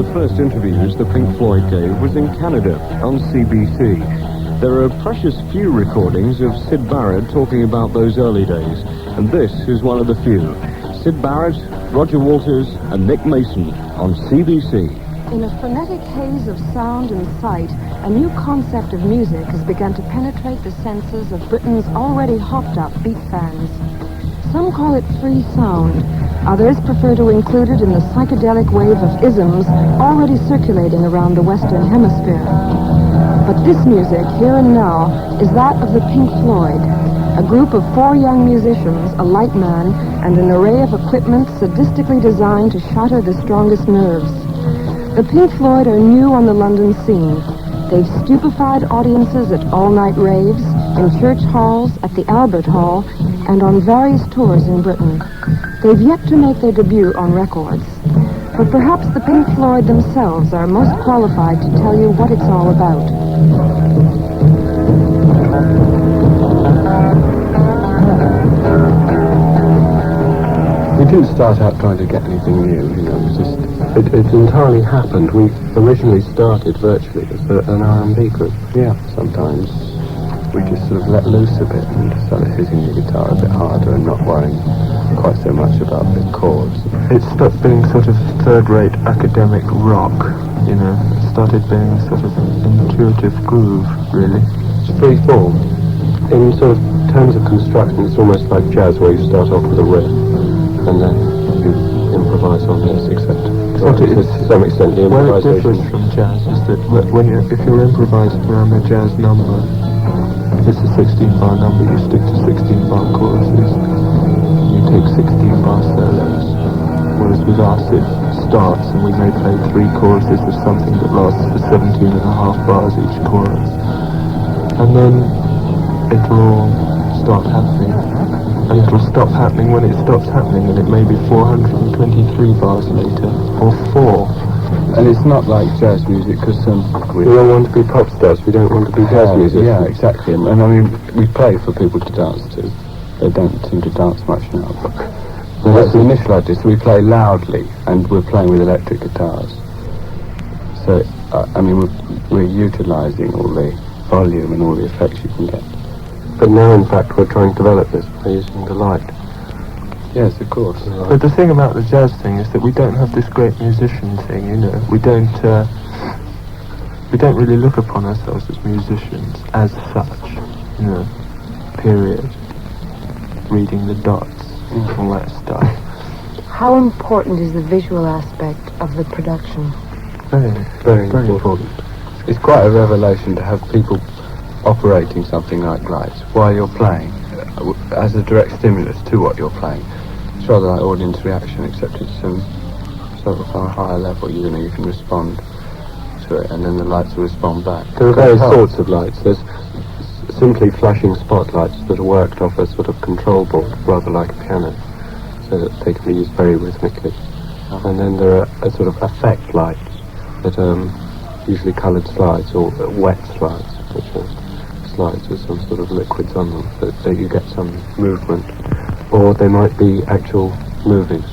the first interviews the Pink Floyd gave was in Canada, on CBC. There are precious few recordings of Syd Barrett talking about those early days, and this is one of the few. Syd Barrett, Roger Waters, and Nick Mason on CBC. In a frenetic haze of sound and sight, a new concept of music has begun to penetrate the senses of Britain's already hopped-up beat fans. Some call it free sound. Others prefer to include it in the psychedelic wave of isms already circulating around the Western Hemisphere. But this music, here and now, is that of the Pink Floyd, a group of 4 young musicians, a light man, and an array of equipment sadistically designed to shatter the strongest nerves. The Pink Floyd are new on the London scene. They've stupefied audiences at all-night raves, in church halls, at the Albert Hall, and on various tours in Britain. They've yet to make their debut on records. But perhaps the Pink Floyd themselves are most qualified to tell you what it's all about. We didn't start out trying to get anything new, it entirely happened. We originally started virtually as an R&B group. Yeah. Sometimes we just sort of let loose a bit and started hitting the guitar a bit harder and not worrying quite so much about the chords. It stopped being sort of third-rate academic rock, It started being sort of intuitive groove, really. It's free form. In sort of terms of construction, it's almost like jazz, where you start off with a riff and then you improvise on this, etc. To some extent, the Where it improvisation... differs from jazz is that if you're improvising around a jazz number, if it's a 16-bar number, you stick to 16-bar choruses. You take 16-bar solos. Whereas with us, it starts and we may play 3 choruses of something that lasts for 17 and a half bars each chorus. And then it'll start happening. And it'll stop happening when it stops happening, and it may be 423 bars later, or 4. And it's not like jazz music, because we don't want to be pop stars, we don't want to be jazz music. Yeah, exactly. And I mean, we play for people to dance to. They don't seem to dance much now, but that's the initial idea. So we play loudly, and we're playing with electric guitars. So, we're utilising all the volume and all the effects you can get. But now, in fact, we're trying to develop this by using the light. Yes, of course. But the thing about the jazz thing is that we don't have this great musician thing, We don't really look upon ourselves as musicians as such, period. Reading the dots, all that stuff. How important is the visual aspect of the production? Very important. It's quite a revelation to have people operating something like lights while you're playing, as a direct stimulus to what you're playing. It's rather like audience reaction, except it's sort of on a higher level. You can respond to it, and then the lights will respond back. There are various sorts of lights. There's simply flashing spotlights that are worked off a sort of control board, rather like a piano, so that they can be used very rhythmically. And then there are sort of effect lights that are usually coloured slides or wet slides, which are slides with some sort of liquids on them, that you get some movement. Or they might be actual movies,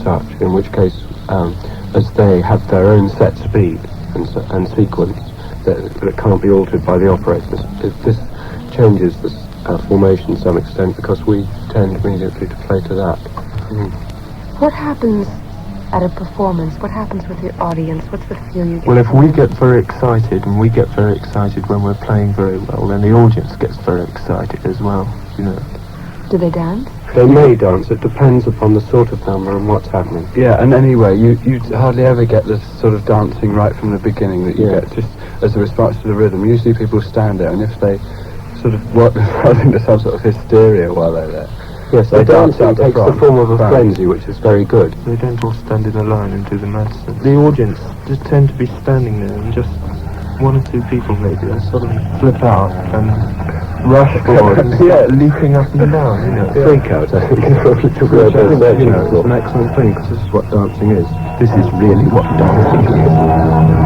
such, in which case, as they have their own set speed and sequence that can't be altered by the operators, this changes the formation to some extent, because we tend immediately to play to that. What happens at a performance? What happens with your audience? What's the feel you get? Well, if we get very excited, and we get very excited when we're playing very well, then the audience gets very excited as well, Do they dance? They may dance. It depends upon the sort of number and what's happening. Yeah, and anyway, you hardly ever get this sort of dancing right from the beginning that you get just as a response to the rhythm. Usually people stand there, and if they sort of work themselves into some sort of hysteria while they're there. Yes, they dance up takes the form of a frenzy, which is very good. They don't all stand in a line and do the maths. The audience just tend to be standing there, and just 1 or 2 people maybe sort of flip out and rush forward, leaping up and down, Freak out, I think. It's an excellent thing, because this is what dancing is. This is really what dancing is.